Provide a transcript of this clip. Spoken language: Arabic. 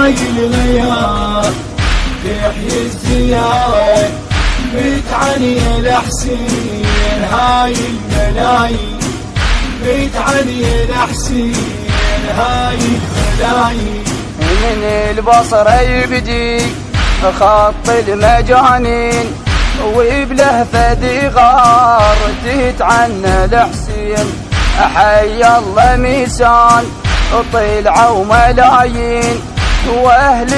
هاي الغيار تحيي الزيارة بتعني الحسين هاي الملايين بتعني الحسين هاي الملايين من البصرة يبدي خط المجانين وبلهفة دغار تتعنى الحسين حي الله ميسان طلعوا ملايين واهل